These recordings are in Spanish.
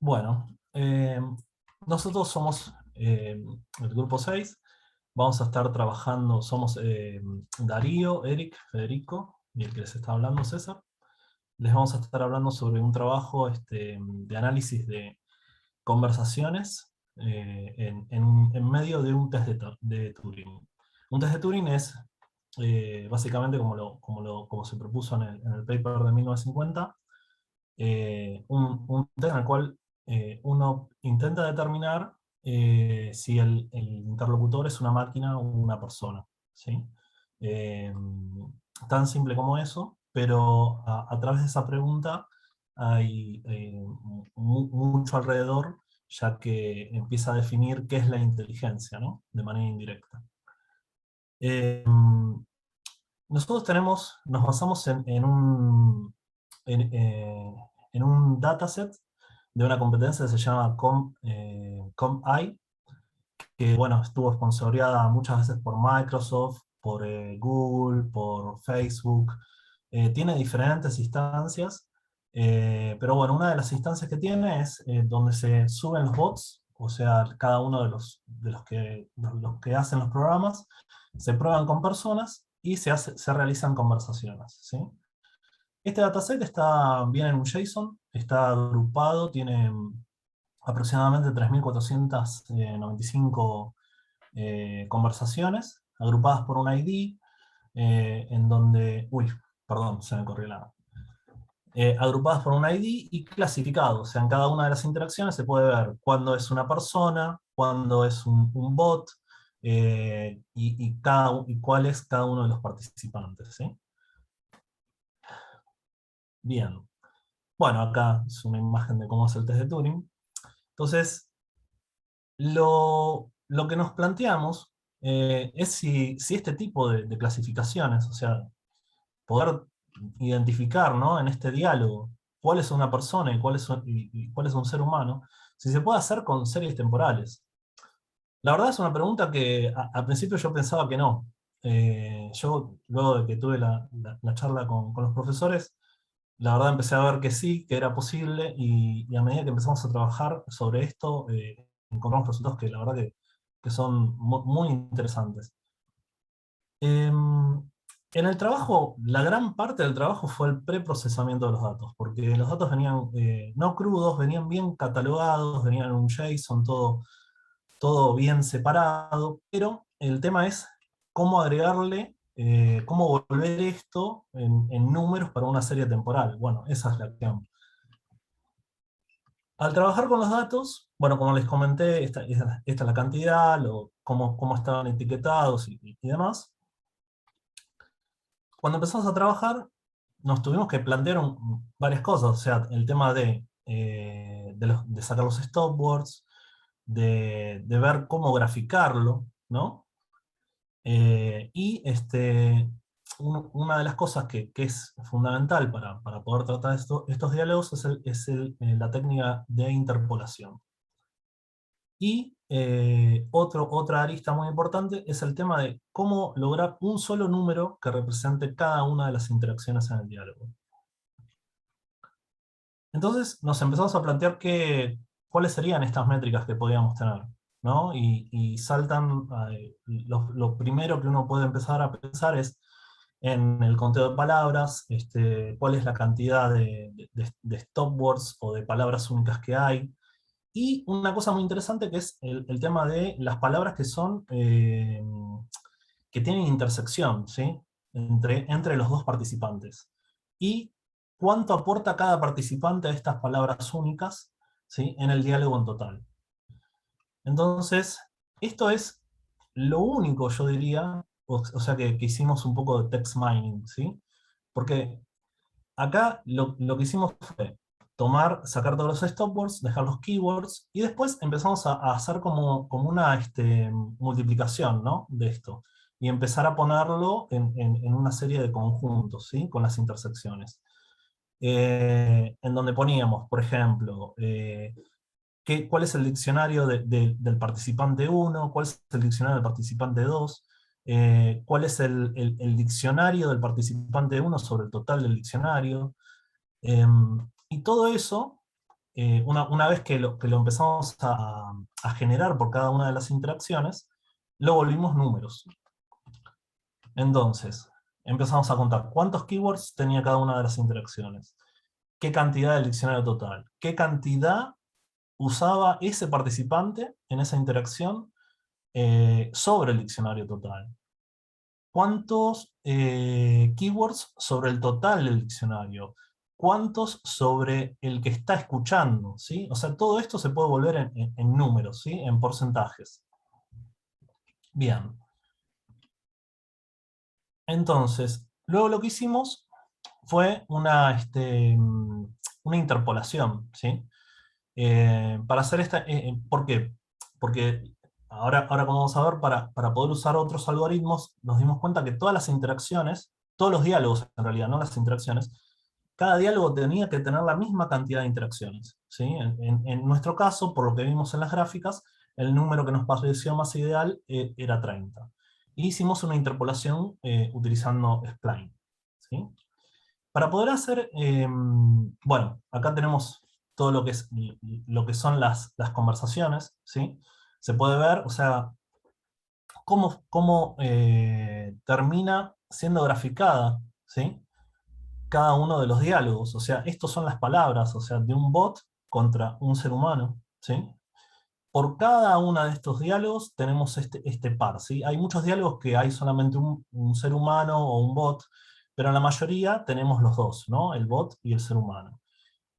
Bueno, nosotros somos el grupo 6. Vamos a estar trabajando, somos Darío, Eric, Federico, y el que les está hablando, César. Les vamos a estar hablando sobre un trabajo de análisis de conversaciones en medio de un test de Turing. Un test de Turing es básicamente como se propuso en el paper de 1950, un test en el cual uno intenta determinar si el interlocutor es una máquina o una persona, ¿sí? Eh, Tan simple como eso, pero a través de esa pregunta hay mucho alrededor, ya que empieza a definir qué es la inteligencia, ¿no? De manera indirecta. Eh, Nosotros nos basamos en un dataset de una competencia que se llama CompEye, que bueno, estuvo sponsoreada muchas veces por Microsoft, por Google, por Facebook. Tiene diferentes instancias, pero bueno, una de las instancias que tiene es donde se suben los bots, o sea, cada uno de los que hacen los programas, se prueban con personas y se realizan conversaciones, ¿sí? Este dataset viene en un JSON, está agrupado, tiene aproximadamente 3.495 conversaciones, agrupadas por un ID, en donde... Uy, perdón, se me corrió agrupadas por un ID y clasificados. O sea, en cada una de las interacciones se puede ver cuándo es una persona, cuándo es un bot, y cuál es cada uno de los participantes, ¿sí? Bien. Bueno, acá es una imagen de cómo es el test de Turing. Entonces, lo que nos planteamos es si este tipo de clasificaciones, o sea, poder identificar, ¿no?, en este diálogo cuál es una persona y cuál es un ser humano, si se puede hacer con series temporales. La verdad es una pregunta que al principio yo pensaba que no. Yo, luego de que tuve la charla con los profesores, la verdad empecé a ver que sí, que era posible, y a medida que empezamos a trabajar sobre esto, encontramos resultados que la verdad que son muy interesantes. En el trabajo, la gran parte del trabajo fue el preprocesamiento de los datos, porque los datos venían no crudos, venían bien catalogados, venían en un JSON, todo bien separado, pero el tema es cómo agregarle, cómo volver esto en números para una serie temporal. Bueno, esa es la acción. Al trabajar con los datos, bueno, como les comenté, esta es la cantidad, cómo estaban etiquetados y demás. Cuando empezamos a trabajar, nos tuvimos que plantear varias cosas, o sea, el tema de sacar los stopwords, de ver cómo graficarlo, ¿no? Una de las cosas que es fundamental para poder tratar estos diálogos es la técnica de interpolación. Y otra arista muy importante es el tema de cómo lograr un solo número que represente cada una de las interacciones en el diálogo. Entonces nos empezamos a plantear cuáles serían estas métricas que podíamos tener, ¿no? Y saltan, lo primero que uno puede empezar a pensar es en el conteo de palabras, cuál es la cantidad de stopwords o de palabras únicas que hay. Y una cosa muy interesante que es el tema de las palabras que tienen intersección, ¿sí?, entre los dos participantes. Y cuánto aporta cada participante a estas palabras únicas, ¿sí?, en el diálogo en total. Entonces, esto es lo único, yo diría, o sea que hicimos un poco de text mining, ¿sí? Porque acá lo que hicimos fue sacar todos los stopwords, dejar los keywords, y después empezamos a hacer como una multiplicación, ¿no?, de esto, y empezar a ponerlo en una serie de conjuntos, ¿sí?, con las intersecciones. En donde poníamos, por ejemplo, cuál es el diccionario del participante 1, cuál es el diccionario del participante 2, cuál es el diccionario del participante 1 sobre el total del diccionario. Y todo eso una vez que lo empezamos a generar por cada una de las interacciones, lo volvimos números. Entonces, empezamos a contar cuántos keywords tenía cada una de las interacciones, qué cantidad del diccionario total, qué cantidad usaba ese participante en esa interacción sobre el diccionario total. ¿Cuántos keywords sobre el total del diccionario? ¿Cuántos sobre el que está escuchando? ¿Sí? O sea, todo esto se puede volver en números, ¿sí? En porcentajes. Bien. Entonces, luego lo que hicimos fue una interpolación, ¿sí? Para hacer esta... ¿por qué? Porque ahora como vamos a ver, para poder usar otros algoritmos, nos dimos cuenta que todas las interacciones, todos los diálogos en realidad, no las interacciones, cada diálogo tenía que tener la misma cantidad de interacciones, ¿sí? En nuestro caso, por lo que vimos en las gráficas, el número que nos pareció más ideal era 30. Y hicimos una interpolación utilizando Spline, ¿sí? Para poder hacer, bueno, acá tenemos todo lo que son las conversaciones, ¿sí? Se puede ver, o sea, cómo termina siendo graficada, ¿sí? Cada uno de los diálogos, o sea, estos son las palabras, o sea, de un bot contra un ser humano, ¿sí? Por cada uno de estos diálogos tenemos este par, ¿sí? Hay muchos diálogos que hay solamente un ser humano o un bot, pero en la mayoría tenemos los dos, ¿no? El bot y el ser humano.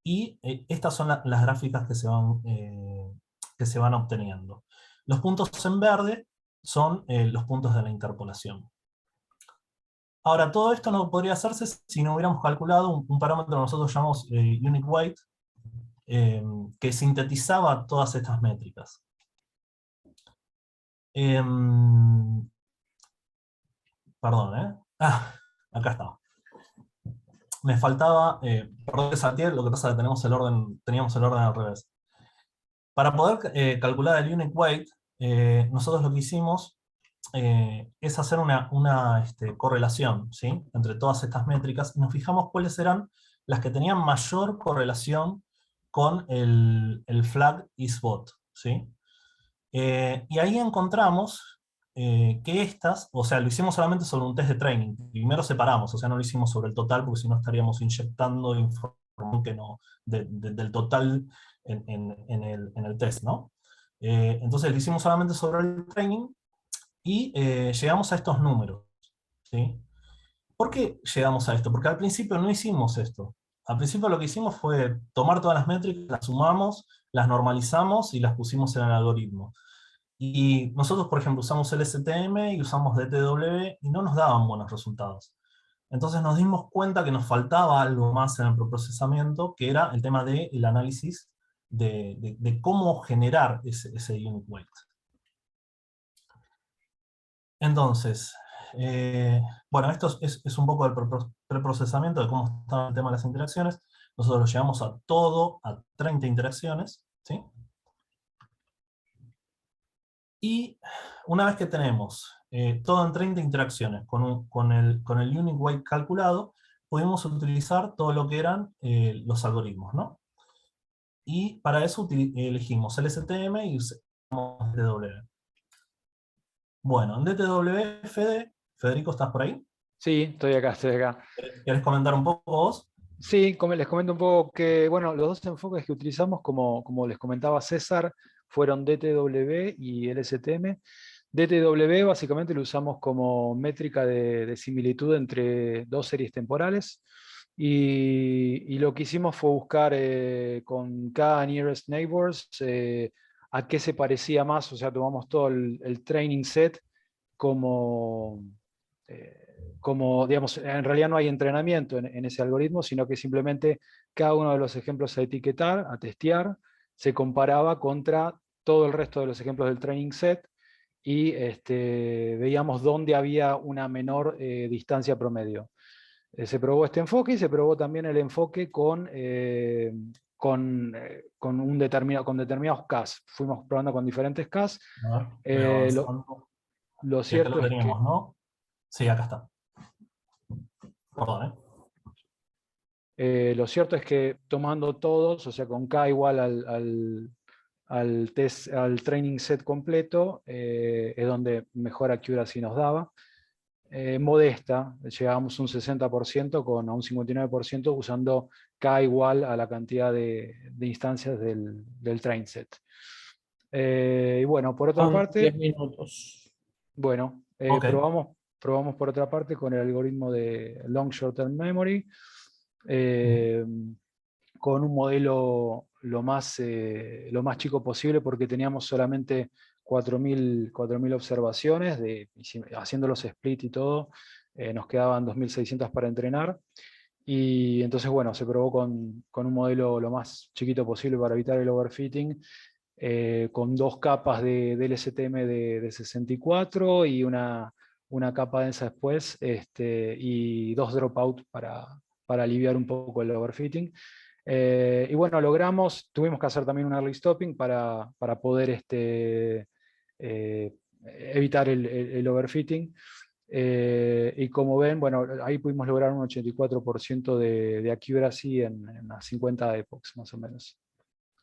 Y estas son las gráficas que se van obteniendo. Los puntos en verde son los puntos de la interpolación. Ahora, todo esto no podría hacerse si no hubiéramos calculado un parámetro que nosotros llamamos Unique Weight, que sintetizaba todas estas métricas. Perdón, ¿eh? Ah, acá está. Me faltaba, perdón que salteé, lo que pasa es que teníamos el orden al revés. Para poder calcular el Unique Weight, nosotros lo que hicimos es hacer una correlación, ¿sí? Entre todas estas métricas, y nos fijamos cuáles eran las que tenían mayor correlación con el flag isBot, ¿sí? Y ahí encontramos que estas, o sea, lo hicimos solamente sobre un test de training. Primero separamos, o sea, no lo hicimos sobre el total, porque si no estaríamos inyectando información que no, del total en el test, ¿no? Entonces lo hicimos solamente sobre el training y llegamos a estos números, ¿sí? ¿Por qué llegamos a esto? Porque al principio no hicimos esto. Al principio lo que hicimos fue tomar todas las métricas, las sumamos, las normalizamos y las pusimos en el algoritmo. Y nosotros, por ejemplo, usamos el STM y usamos DTW y no nos daban buenos resultados. Entonces nos dimos cuenta que nos faltaba algo más en el procesamiento, que era el tema del análisis de cómo generar ese unique weight. Entonces, bueno, esto es un poco del preprocesamiento de cómo está el tema de las interacciones. Nosotros lo llevamos a todo, a 30 interacciones, ¿sí? Y una vez que tenemos todo en 30 interacciones con el unique weight calculado, pudimos utilizar todo lo que eran los algoritmos, ¿no? Y para eso elegimos el STM y usamos DTW. Bueno, en DTW, Federico, ¿estás por ahí? Sí, estoy acá, estoy acá. ¿Querés comentar un poco vos? Sí, les comento un poco que, bueno, los dos enfoques que utilizamos, como les comentaba César, fueron DTW y LSTM. DTW básicamente lo usamos como métrica de similitud entre dos series temporales, y lo que hicimos fue buscar con cada nearest neighbors a qué se parecía más. O sea, tomamos todo el training set como... como, digamos, en realidad no hay entrenamiento en ese algoritmo, sino que simplemente cada uno de los ejemplos a etiquetar, a testear, se comparaba contra todo el resto de los ejemplos del training set, y veíamos dónde había una menor distancia promedio. Se probó este enfoque, y se probó también el enfoque con determinados CAS. Fuimos probando con diferentes CAS. A ver, voy Lo, avanzando. lo Y acá cierto lo es que teníamos, ¿no? Sí, acá está. Perdón, ¿eh? Lo cierto es que tomando todos, o sea, con K igual al training set completo, es donde mejor accuracy nos daba. Modesta, llegábamos a un 60% a un 59% usando K igual a la cantidad de instancias del train set. Y bueno, por otra Son 10 parte, minutos. bueno, Ok. probamos por otra parte con el algoritmo de Long Short Term Memory, eh, con un modelo lo más chico posible, porque teníamos solamente 4.000 observaciones, haciendo los split y todo, nos quedaban 2.600 para entrenar. Y entonces, bueno, se probó con un modelo lo más chiquito posible para evitar el overfitting, con 2 capas del STM de 64 y una capa densa después, y 2 dropout para aliviar un poco el overfitting. Y bueno, tuvimos que hacer también un early stopping para poder evitar el overfitting. Y como ven, bueno, ahí pudimos lograr un 84% de accuracy en las 50 epochs, más o menos.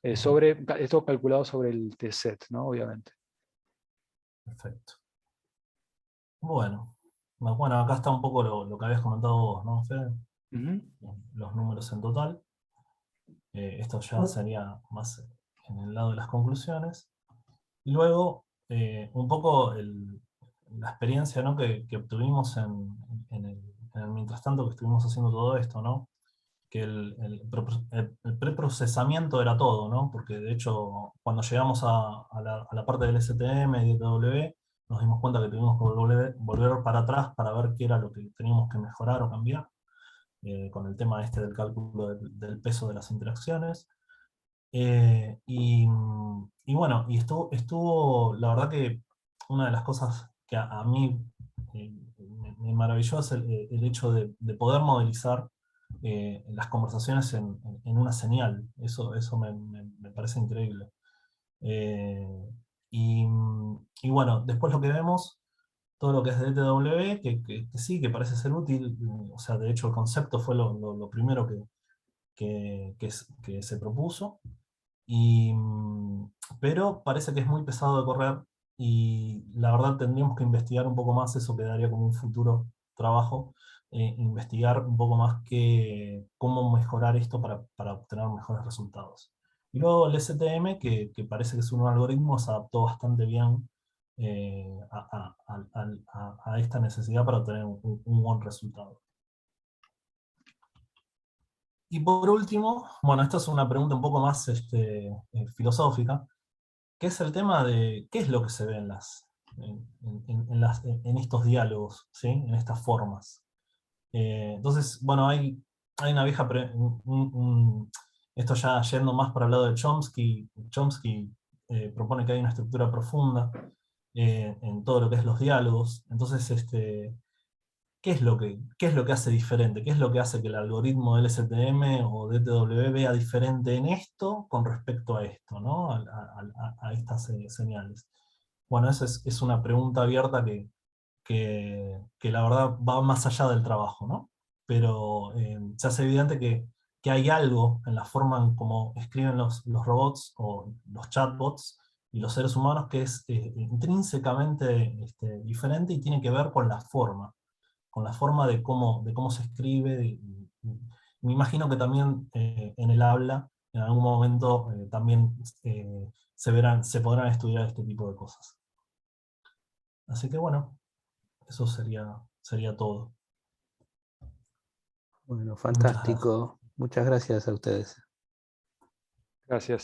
Esto calculado sobre el t-set, ¿no? Obviamente. Perfecto. Bueno, acá está un poco lo que habías comentado vos, ¿no, Fede? Ujú. Los números en total. Esto ya sería más en el lado de las conclusiones. Y luego, un poco la experiencia, ¿no?, que obtuvimos en el mientras tanto que estuvimos haciendo todo esto, ¿no? Que el preprocesamiento era todo, ¿no? Porque de hecho, cuando llegamos a la parte del STM y DTW, nos dimos cuenta que tuvimos que volver para atrás para ver qué era lo que teníamos que mejorar o cambiar, con el tema este del cálculo del peso de las interacciones. Y bueno, estuvo, la verdad que una de las cosas que a mí me maravilló es el hecho de poder modelizar las conversaciones en una señal. Eso me parece increíble. Eh, y, y bueno, después lo que vemos, todo lo que es DTW, que sí, que parece ser útil. O sea, de hecho el concepto fue lo primero que se propuso. Y, pero parece que es muy pesado de correr, y la verdad tendríamos que investigar un poco más. Eso quedaría como un futuro trabajo, investigar un poco más cómo mejorar esto para obtener mejores resultados. Y luego el STM, que parece que es un algoritmo, se adaptó bastante bien a esta necesidad para obtener un buen resultado. Y por último, bueno, esta es una pregunta un poco más filosófica, que es el tema de qué es lo que se ve en estos diálogos, ¿sí? En estas formas. Entonces, bueno, hay una vieja... esto ya yendo más para el lado de Chomsky. Chomsky propone que hay una estructura profunda en todo lo que es los diálogos. Entonces, qué es lo que hace diferente? ¿Qué es lo que hace que el algoritmo del STM o DTW vea diferente en esto con respecto a esto, ¿no? A estas señales. Bueno, esa es una pregunta abierta que la verdad va más allá del trabajo, ¿no? Pero se hace evidente que hay algo en la forma en cómo escriben los robots o los chatbots y los seres humanos que es intrínsecamente diferente, y tiene que ver con la forma de cómo se escribe. Me imagino que también en el habla, en algún momento también se podrán estudiar este tipo de cosas. Así que bueno, eso sería todo. Bueno, Muchas gracias. fantástico. Muchas gracias a ustedes. Gracias.